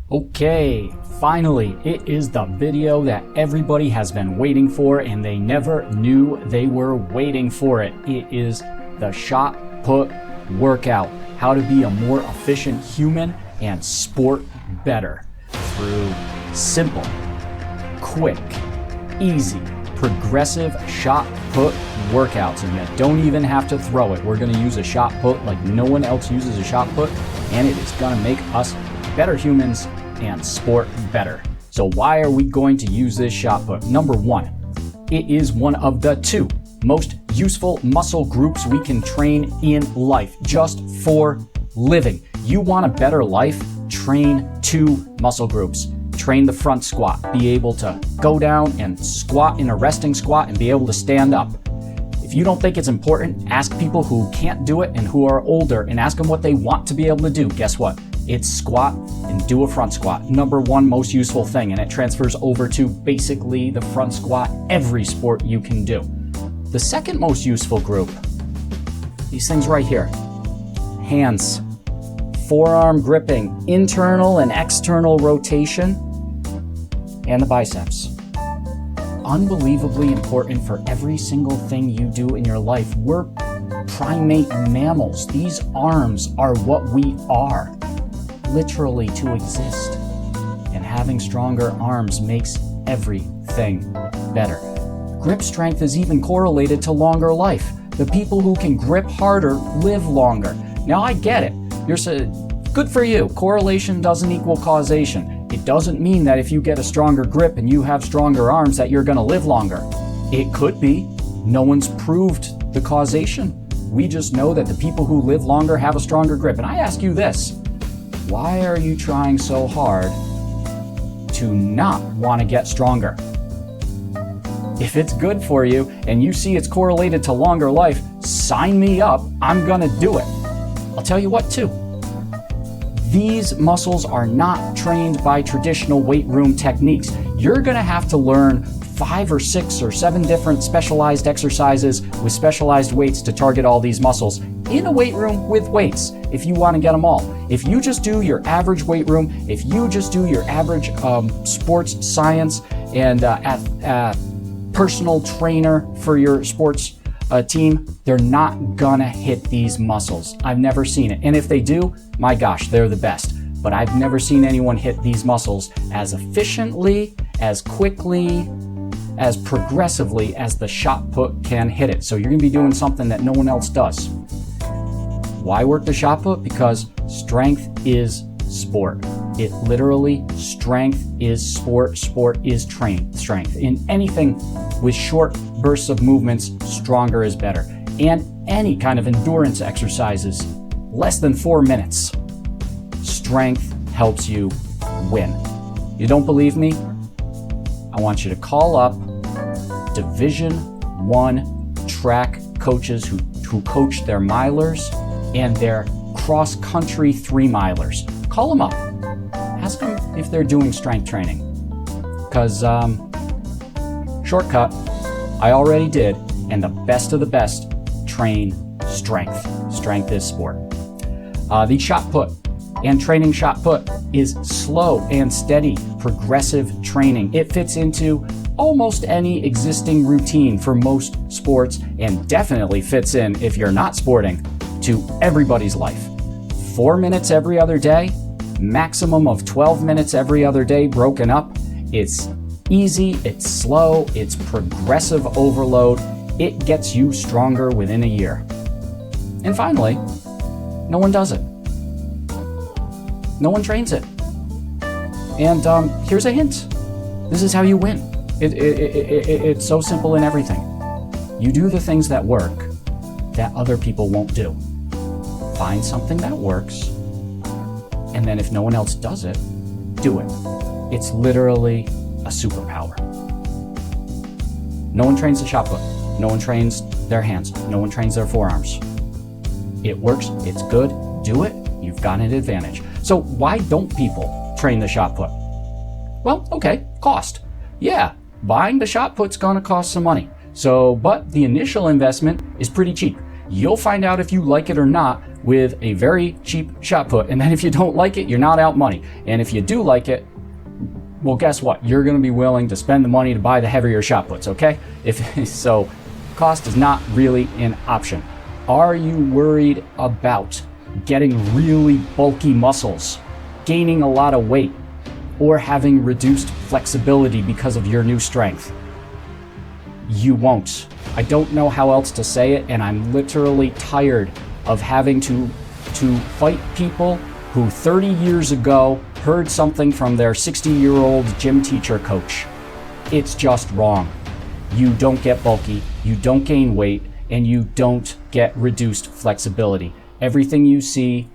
Okay, finally, it is the video that everybody has been waiting for and they never knew they were waiting for it. It is the shot put workout, how to be a more efficient human and sport better through simple, quick, easy, progressive shot put workouts. And you don't even have to throw it. We're going to use a shot put like no one else uses a shot put, and it is going to make us better humans and sport better. So why are we going to use this shot put? Number one, it is one of the two most useful muscle groups we can train in life, just for living. You want a better life? Train two muscle groups. Train the front squat, be able to go down and squat in a resting squat and be able to stand up. If you don't think it's important, ask people who can't do it and who are older and ask them what they want to be able to do. Guess what? It's squat and do a front squat. Number one most useful thing, and it transfers over to basically the front squat, every sport you can do. The second most useful group, these things right here. Hands, forearm gripping, internal and external rotation, and the biceps. Unbelievably important for every single thing you do in your life. We're primate mammals. These arms are what we are, literally to exist. And having stronger arms makes everything better. Grip strength is even correlated to longer life. The people who can grip harder live longer. Now I get it. You're good for you. Correlation doesn't equal causation. It doesn't mean that if you get a stronger grip and you have stronger arms that you're going to live longer. It could be. No one's proved the causation. We just know that the people who live longer have a stronger grip. And I ask you this, why are you trying so hard to not want to get stronger? If it's good for you and you see it's correlated to longer life, sign me up. I'm going to do it. I'll tell you what too. These muscles are not trained by traditional weight room techniques. You're going to have to learn 5 or 6 or 7 different specialized exercises with specialized weights to target all these muscles in a weight room with weights if you want to get them all. If you just do your average weight room, if you just do your average sports science and personal trainer for your sports team, they're not gonna hit these muscles. I've never seen it. And if they do, my gosh, they're the best. But I've never seen anyone hit these muscles as efficiently, as quickly, as progressively as the shot put can hit it. So you're gonna be doing something that no one else does. Why work the shot put? Because strength is sport. It literally, strength is sport. Sport is strength. In anything with short bursts of movements, stronger is better. And any kind of endurance exercises, less than 4 minutes. Strength helps you win. You don't believe me? I want you to call up Division I track coaches who coach their milers and their cross-country 3-milers. Call them up. Ask them if they're doing strength training. Because, shortcut, I already did, and the best of the best train strength. Strength is sport. The shot put and training shot put is slow and steady, progressive training. It fits into almost any existing routine for most sports and definitely fits in, if you're not sporting, to everybody's life. 4 minutes every other day, maximum of 12 minutes every other day broken up. It's easy, it's slow, it's progressive overload. It gets you stronger within a year. And finally, no one does it. No one trains it. And here's a hint. This is how you win. It's so simple in everything. You do the things that work that other people won't do. Find something that works, and then if no one else does it, do it. It's literally a superpower. No one trains the shot put. No one trains their hands. No one trains their forearms. It works. It's good. Do it. You've got an advantage. So why don't people train the shot put? Well, okay, cost. Yeah, buying the shot put's gonna cost some money. But the initial investment is pretty cheap. You'll find out if you like it or not with a very cheap shot put. And then if you don't like it, you're not out money. And if you do like it, well, guess what? You're going to be willing to spend the money to buy the heavier shot puts, okay? So cost is not really an option. Are you worried about getting really bulky muscles, gaining a lot of weight, or having reduced flexibility because of your new strength? You won't. I don't know how else to say it, and I'm literally tired of having to fight people who 30 years ago heard something from their 60-year-old gym teacher coach. It's just wrong. You don't get bulky, you don't gain weight, and you don't get reduced flexibility. Everything you see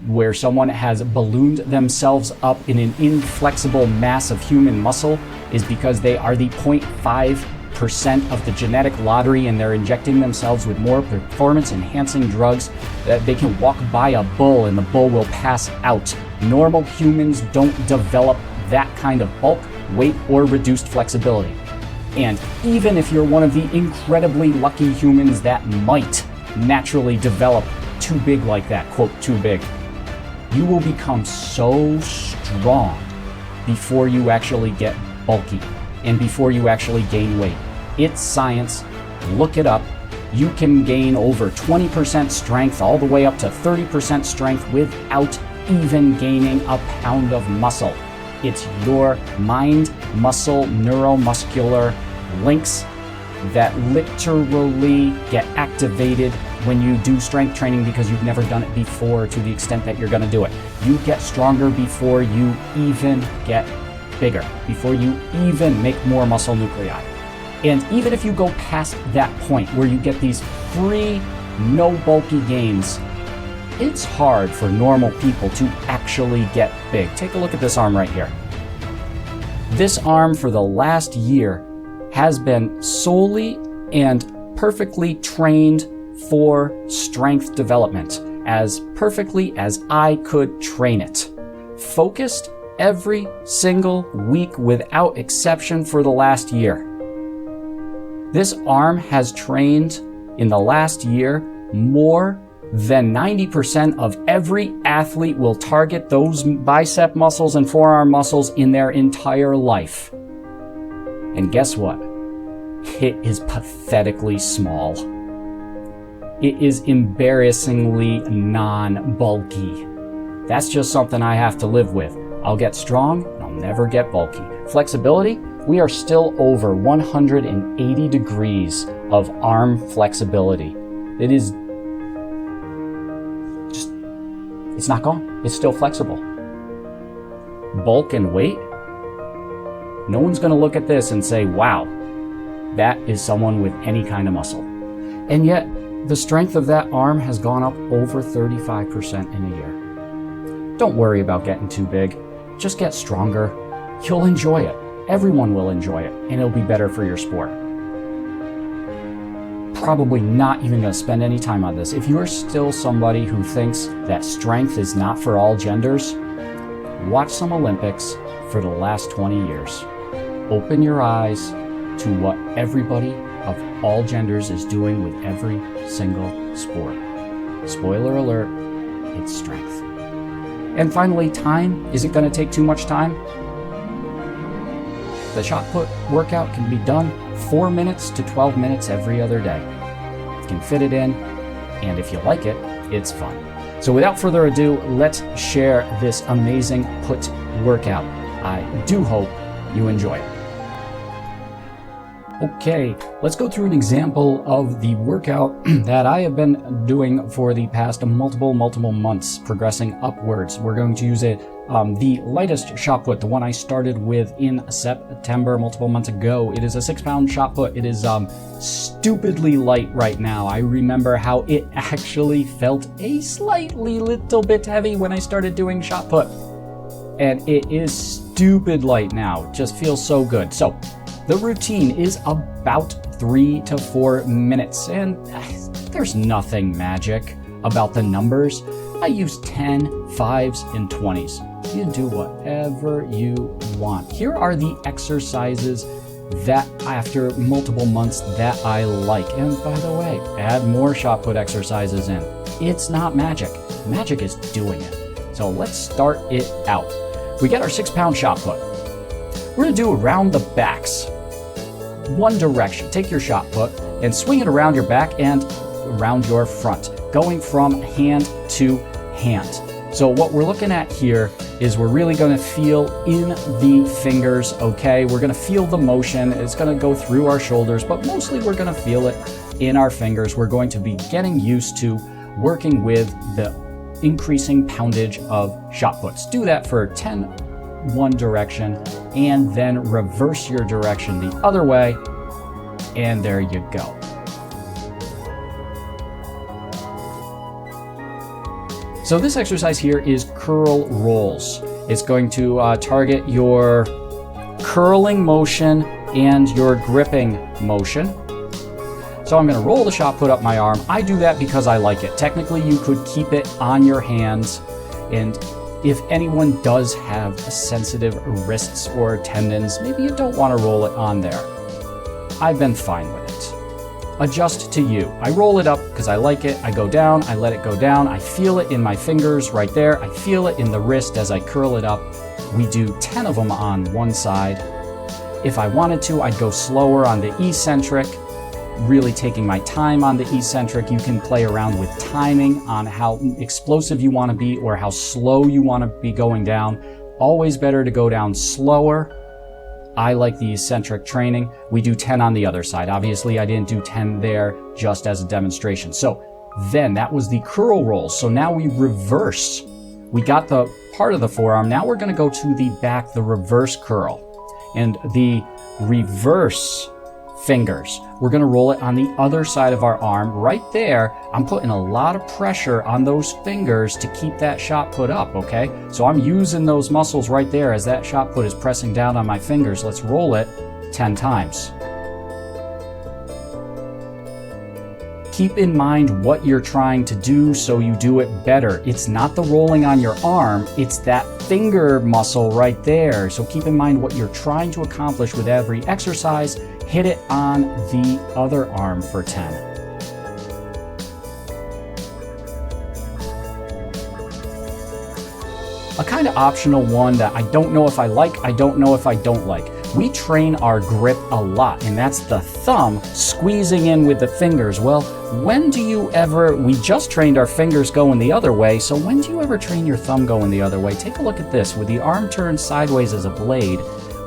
where someone has ballooned themselves up in an inflexible mass of human muscle is because they are the 0.5% of the genetic lottery, and they're injecting themselves with more performance-enhancing drugs that they can walk by a bull and the bull will pass out. Normal humans don't develop that kind of bulk, weight, or reduced flexibility. And even if you're one of the incredibly lucky humans that might naturally develop too big like that, quote, too big, you will become so strong before you actually get bulky and before you actually gain weight. It's science. Look it up. You can gain over 20% strength all the way up to 30% strength without even gaining a pound of muscle. It's your mind, muscle, neuromuscular links that literally get activated when you do strength training because you've never done it before to the extent that you're going to do it. You get stronger before you even get bigger, before you even make more muscle nuclei. And even if you go past that point where you get these free, no bulky gains, it's hard for normal people to actually get big. Take a look at this arm right here. This arm for the last year has been solely and perfectly trained for strength development, as perfectly as I could train it. Focused every single week without exception for the last year. This arm has trained in the last year more than 90% of every athlete will target those bicep muscles and forearm muscles in their entire life. And guess what? It is pathetically small. It is embarrassingly non-bulky. That's just something I have to live with. I'll get strong, and I'll never get bulky. Flexibility, we are still over 180 degrees of arm flexibility. It is just, it's not gone. It's still flexible. Bulk and weight, no one's going to look at this and say, wow, that is someone with any kind of muscle. And yet, the strength of that arm has gone up over 35% in a year. Don't worry about getting too big. Just get stronger. You'll enjoy it. Everyone will enjoy it, and it'll be better for your sport. Probably not even going to spend any time on this. If you're still somebody who thinks that strength is not for all genders, watch some Olympics for the last 20 years. Open your eyes to what everybody of all genders is doing with every single sport. Spoiler alert, it's strength. And finally, time. Is it going to take too much time? The shot put workout can be done 4 minutes to 12 minutes every other day. You can fit it in, and if you like it, it's fun. So without further ado, let's share this amazing put workout. I do hope you enjoy it. Okay, let's go through an example of the workout that I have been doing for the past multiple months, progressing upwards. We're going to use the lightest shot put, the one I started with in September, multiple months ago. It is a 6-pound shot put. It is stupidly light right now. I remember how it actually felt a slightly little bit heavy when I started doing shot put. And it is stupid light now. It just feels so good. So the routine is about 3 to 4 minutes, and there's nothing magic about the numbers. I use 10, 5s, and 20s. You do whatever you want. Here are the exercises that after multiple months that I like. And by the way, add more shot put exercises in. It's not magic. Magic is doing it. So let's start it out. We get our 6-pound shot put. We're gonna do around the backs. One direction. Take your shot put and swing it around your back and around your front, going from hand to hand. So what we're looking at here is we're really going to feel in the fingers, okay? We're going to feel the motion. It's going to go through our shoulders, but mostly we're going to feel it in our fingers. We're going to be getting used to working with the increasing poundage of shot puts. Do that for 10 one direction, and then reverse your direction the other way, and there you go. So this exercise here is curl rolls. It's going to target your curling motion and your gripping motion. So I'm going to roll the shot put up my arm. I do that because I like it. Technically, you could keep it on your hands, and if anyone does have sensitive wrists or tendons, maybe you don't want to roll it on there. I've been fine with it. Adjust to you. I roll it up because I like it. I go down, I let it go down. I feel it in my fingers right there. I feel it in the wrist as I curl it up. We do 10 of them on one side. If I wanted to, I'd go slower on the eccentric, really taking my time on the eccentric. You can play around with timing on how explosive you want to be or how slow you want to be going down. Always better to go down slower. I like the eccentric training. We do 10 on the other side. Obviously, I didn't do 10 there just as a demonstration. So then that was the curl rolls. So now we reverse. We got the part of the forearm. Now we're going to go to the back, the reverse curl. And the reverse fingers, we're going to roll it on the other side of our arm. Right there, I'm putting a lot of pressure on those fingers to keep that shot put up, okay? So I'm using those muscles right there as that shot put is pressing down on my fingers. Let's roll it 10 times. Keep in mind what you're trying to do so you do it better. It's not the rolling on your arm, it's that finger muscle right there. So keep in mind what you're trying to accomplish with every exercise. Hit it on the other arm for 10. A kind of optional one that I don't know if I like, I don't know if I don't like. We train our grip a lot, and that's the thumb squeezing in with the fingers. Well, when do you ever, we just trained our fingers going the other way, so when do you ever train your thumb going the other way? Take a look at this. With the arm turned sideways as a blade,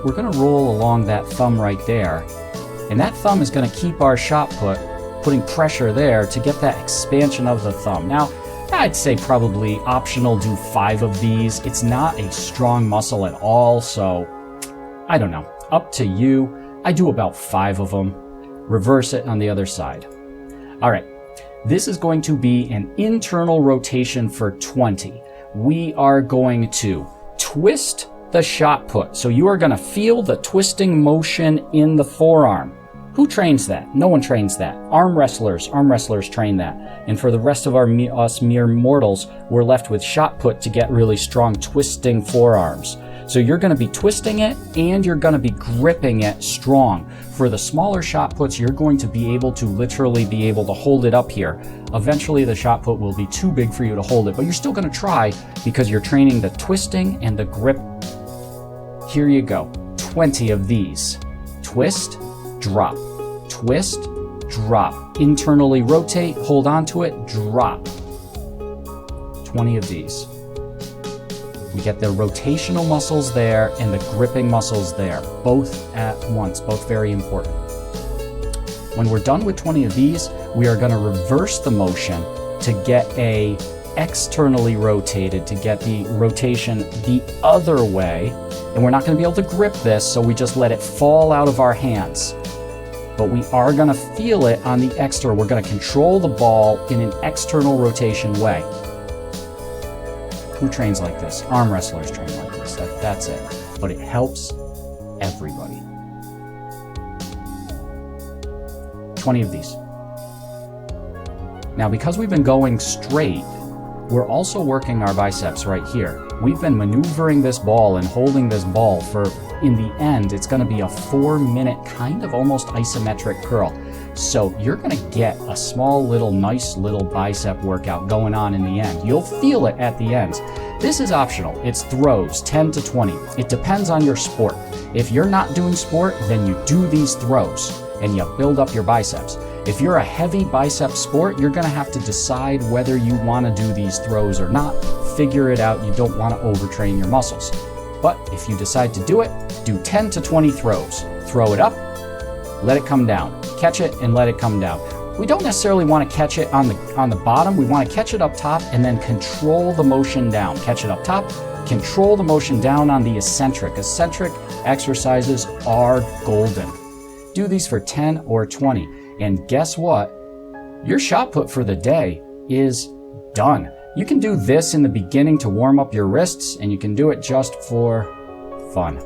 we're going to roll along that thumb right there. And that thumb is going to keep our shot put, putting pressure there to get that expansion of the thumb. Now, I'd say probably optional, do 5 of these. It's not a strong muscle at all, so I don't know. Up to you. I do about 5 of them. Reverse it on the other side. All right. This is going to be an internal rotation for 20. We are going to twist the shot put. So you are going to feel the twisting motion in the forearm. Who trains that? No one trains that. Arm wrestlers train that. And for the rest of us mere mortals, we're left with shot put to get really strong twisting forearms. So you're going to be twisting it and you're going to be gripping it strong. For the smaller shot puts, you're going to be able to literally be able to hold it up here. Eventually the shot put will be too big for you to hold it, but you're still going to try because you're training the twisting and the grip. Here you go. 20 of these. Twist, drop. Twist, drop. Internally rotate, hold on to it, drop. 20 of these. We get the rotational muscles there and the gripping muscles there, both at once, both very important. When we're done with 20 of these, we are going to reverse the motion to get a externally rotated, to get the rotation the other way. And we're not going to be able to grip this, so we just let it fall out of our hands. But we are going to feel it on the external. We're going to control the ball in an external rotation way. Who trains like this? Arm wrestlers train like this. That's it. But it helps everybody. 20 of these. Now, because we've been going straight, we're also working our biceps right here. We've been maneuvering this ball and holding this ball for, in the end, it's going to be a 4-minute kind of almost isometric curl. So you're gonna get a small little, nice little bicep workout going on in the end. You'll feel it at the end. This is optional. It's throws, 10 to 20. It depends on your sport. If you're not doing sport, then you do these throws and you build up your biceps. If you're a heavy bicep sport, you're gonna have to decide whether you wanna do these throws or not. Figure it out. You don't wanna overtrain your muscles. But if you decide to do it, do 10 to 20 throws. Throw it up, let it come down. Catch it and let it come down. We don't necessarily want to catch it on the bottom. We want to catch it up top and then control the motion down. Catch it up top, control the motion down on the eccentric. Eccentric exercises are golden. Do these for 10 or 20. And guess what? Your shot put for the day is done. You can do this in the beginning to warm up your wrists, and you can do it just for fun.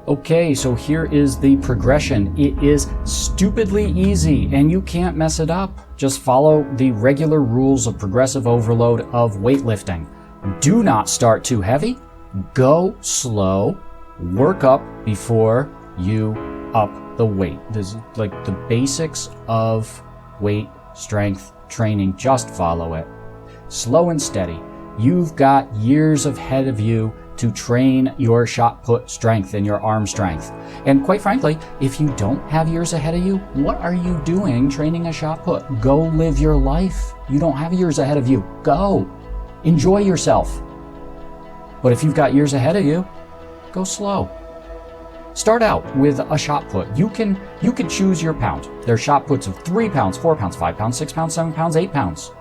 Okay, so here is the progression. It is stupidly easy and you can't mess it up. Just follow the regular rules of progressive overload of weightlifting. Do not start too heavy. Go slow. Work up before you up the weight. This is like the basics of weight strength training. Just follow it. Slow and steady. You've got years ahead of you to train your shot put strength and your arm strength. And quite frankly, if you don't have years ahead of you, what are you doing training a shot put? Go live your life. You don't have years ahead of you. Go. Enjoy yourself. But if you've got years ahead of you, go slow. Start out with a shot put. You could choose your pound. There are shot puts of 3 pounds, 4 pounds, 5 pounds, 6 pounds, 7 pounds, 8 pounds.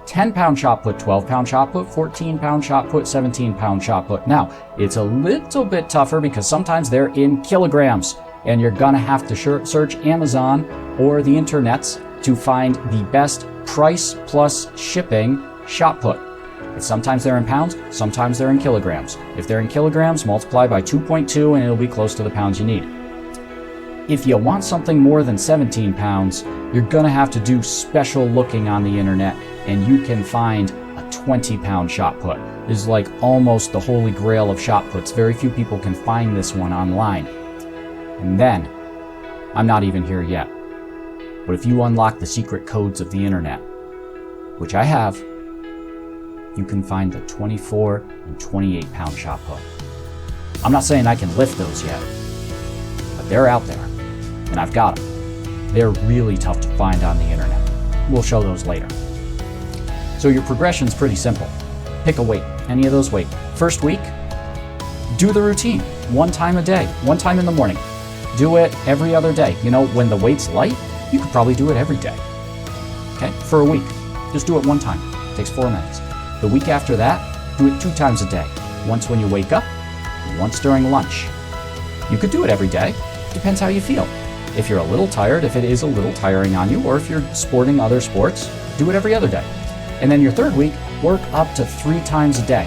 10-pound shot put, 12-pound shot put, 14-pound shot put, 17-pound shot put. Now, it's a little bit tougher because sometimes they're in kilograms, and you're gonna have to search Amazon or the internets to find the best price plus shipping shot put. Sometimes they're in pounds, sometimes they're in kilograms. If they're in kilograms, multiply by 2.2 and it'll be close to the pounds you need. If you want something more than 17 pounds, you're gonna have to do special looking on the internet, and you can find a 20-pound shot put. This is like almost the holy grail of shot puts. Very few people can find this one online. And then, I'm not even here yet, but if you unlock the secret codes of the internet, which I have, you can find the 24 and 28-pound shot put. I'm not saying I can lift those yet, but they're out there, and I've got them. They're really tough to find on the internet. We'll show those later. So your progression's pretty simple. Pick a weight, any of those weights. First week, do the routine, 1 time a day, 1 time in the morning. Do it every other day. You know, when the weight's light, you could probably do it every day. Okay, for a week, just do it 1 time. It takes 4 minutes. The week after that, do it 2 times a day. Once when you wake up, and once during lunch. You could do it every day. Depends how you feel. If you're a little tired, if it is a little tiring on you, or if you're sporting other sports, do it every other day. And then your third week, work up to 3 times a day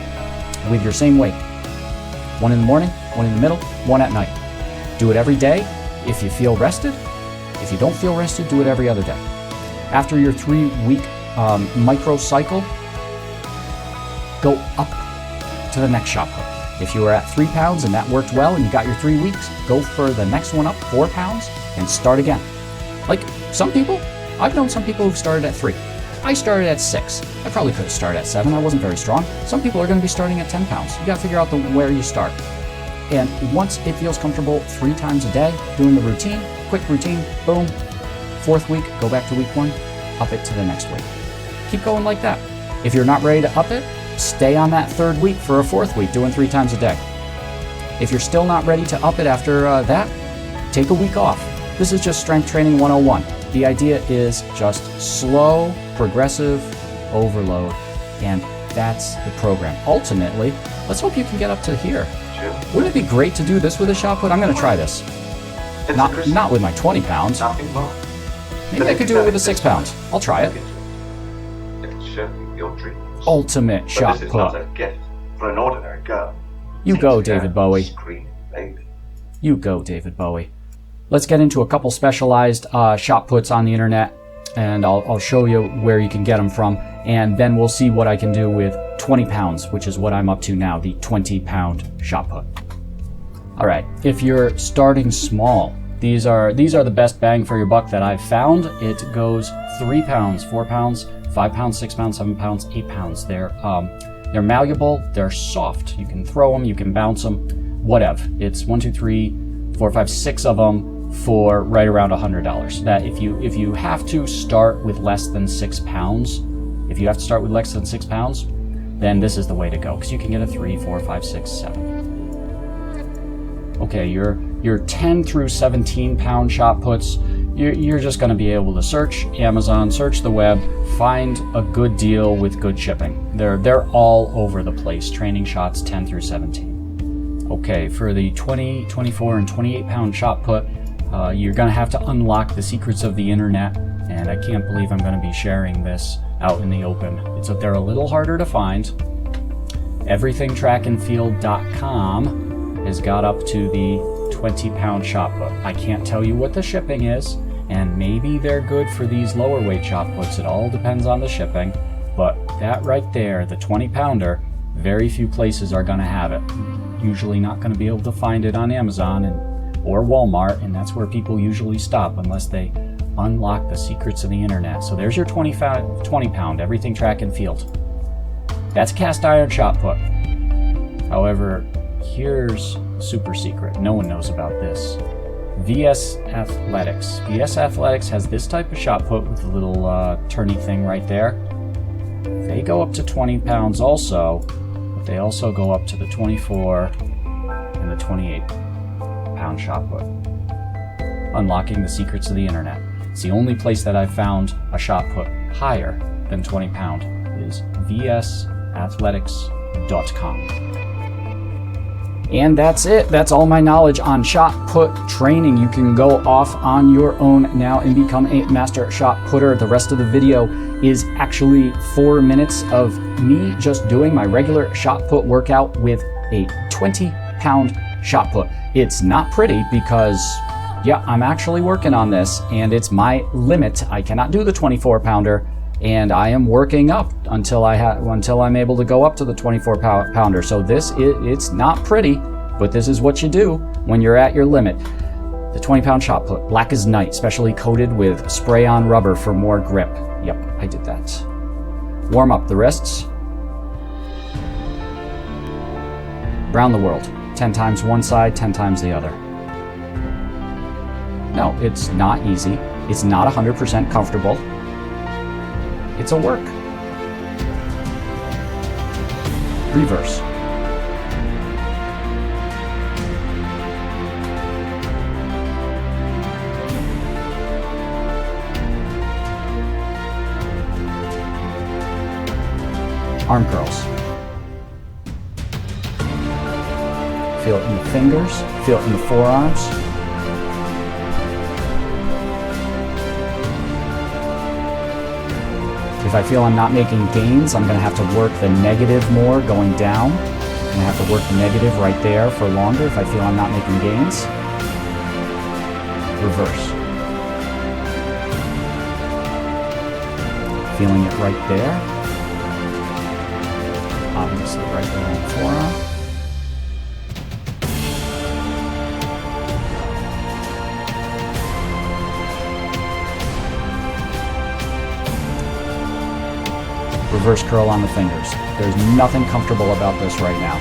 with your same weight. 1 in the morning, 1 in the middle, 1 at night. Do it every day if you feel rested. If you don't feel rested, do it every other day. After your 3-week micro cycle, go up to the next shot put. If you were at 3 pounds and that worked well and you got your 3 weeks, go for the next one up, 4 pounds, and start again. Like some people, I've known some people who've started at 3. I started at 6. I probably could have started at 7. I wasn't very strong. Some people are going to be starting at 10 pounds. You got to figure out where you start. And once it feels comfortable, 3 times a day, doing the routine, quick routine, boom. 4th week, go back to week 1, up it to the next week. Keep going like that. If you're not ready to up it, stay on that 3rd week for a 4th week, doing 3 times a day. If you're still not ready to up it after that, take a week off. This is just strength training 101. The idea is just slow, progressive overload, and that's the program. Ultimately, let's hope you can get up to here. Sure. Wouldn't it be great to do this with a shot put? I'm going to try this. Not with my 20 pounds. Nothing more. Maybe I could do it with a 6 pounds. I'll try it. It'll show you your dreams. Ultimate But shot this is put. not a gift for an ordinary girl. You go, Take David care, Bowie. Scream, baby. You go, David Bowie. Let's get into a couple specialized shot puts on the internet, and I'll show you where you can get them from, and then we'll see what I can do with 20 pounds, which is what I'm up to now, the 20-pound shot put. All right, if you're starting small, These are the best bang for your buck that I've found. It goes 3 pounds, 4 pounds, 5 pounds, 6 pounds, 7 pounds, 8 pounds. They're malleable, they're soft. You can throw them, you can bounce them, whatever. It's 1, 2, 3, 4, 5, 6 of them for right around $100. That if you have to start with less than 6 pounds, then this is the way to go, because you can get a 3, 4, 5, 6, 7. Okay, your 10 through 17 pound shot puts, you're just going to be able to search Amazon, search the web, find a good deal with good shipping. They're all over the place. Training shots 10 through 17. Okay, for the 20, 24, and 28 pound shot put, you're going to have to unlock the secrets of the internet, and I can't believe I'm going to be sharing this out in the open. They're a little harder to find. Everythingtrackandfield.com has got up to the 20 pound shot put. I can't tell you what the shipping is, and maybe they're good for these lower weight shot puts. It all depends on the shipping, but that right there, the 20 pounder, very few places are going to have it. Usually not going to be able to find it on Amazon or Walmart, and that's where people usually stop unless they unlock the secrets of the internet. So there's your 20 pound Everything Track and Field. That's cast iron shot put. However, here's a super secret. No one knows about this. VS Athletics. VS Athletics has this type of shot put with the little turny thing right there. They go up to 20 pounds also, but they also go up to the 24 and the 28 pound shot put. Unlocking the secrets of the internet. It's the only place that I've found a shot put higher than 20 pound is vsathletics.com. And that's it. That's all my knowledge on shot put training. You can go off on your own now and become a master shot putter. The rest of the video is actually 4 minutes of me just doing my regular shot put workout with a 20 pound shot put. It's not pretty because, yeah, I'm actually working on this and it's my limit. I cannot do the 24 pounder, and I am working up until I'm able to go up to the 24 pounder. So it's not pretty, but this is what you do when you're at your limit. The 20 pound shot put, black as night, specially coated with spray on rubber for more grip. Yep, I did that. Warm up the wrists. Round the world. 10 times one side, 10 times the other. No, it's not easy. It's not 100% comfortable. It's a work. Reverse. Arm curls. Feel it in the fingers, feel it in the forearms. If I feel I'm not making gains, I'm going to have to work the negative more going down. I'm going to have to work the negative right there for longer if I feel I'm not making gains. Reverse. Feeling it right there. Obviously right there on the forearm. Reverse curl on the fingers. There's nothing comfortable about this right now.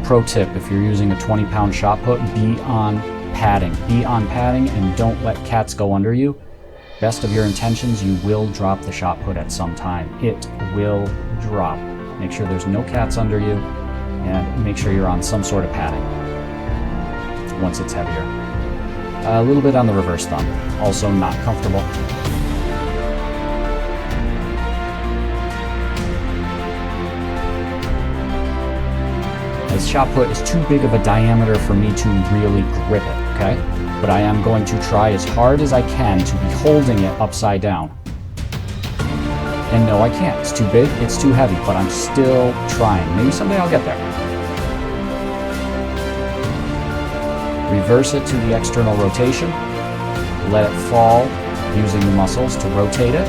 Pro tip, if you're using a 20 pound shot put, be on padding. Be on padding and don't let cats go under you. Best of your intentions, you will drop the shot put at some time. It will drop. Make sure there's no cats under you, and make sure you're on some sort of padding once it's heavier. A little bit on the reverse thumb, also not comfortable. This shot put is too big of a diameter for me to really grip it, okay? But I am going to try as hard as I can to be holding it upside down. And no, I can't. It's too big, it's too heavy, but I'm still trying. Maybe someday I'll get there. Reverse it to the external rotation. Let it fall using the muscles to rotate it.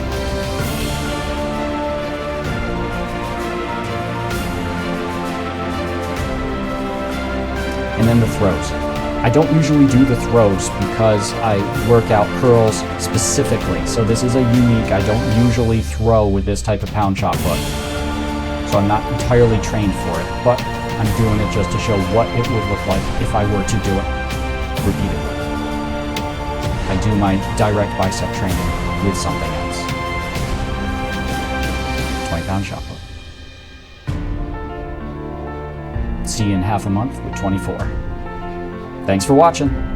And then the throws. I don't usually do the throws because I work out curls specifically. So this is a unique, I don't usually throw with this type of pound chop hook. So I'm not entirely trained for it, but I'm doing it just to show what it would look like if I were to do it repeatedly. I do my direct bicep training with something else. 20-pound chop hook. See you in half a month with 24. Thanks for watching.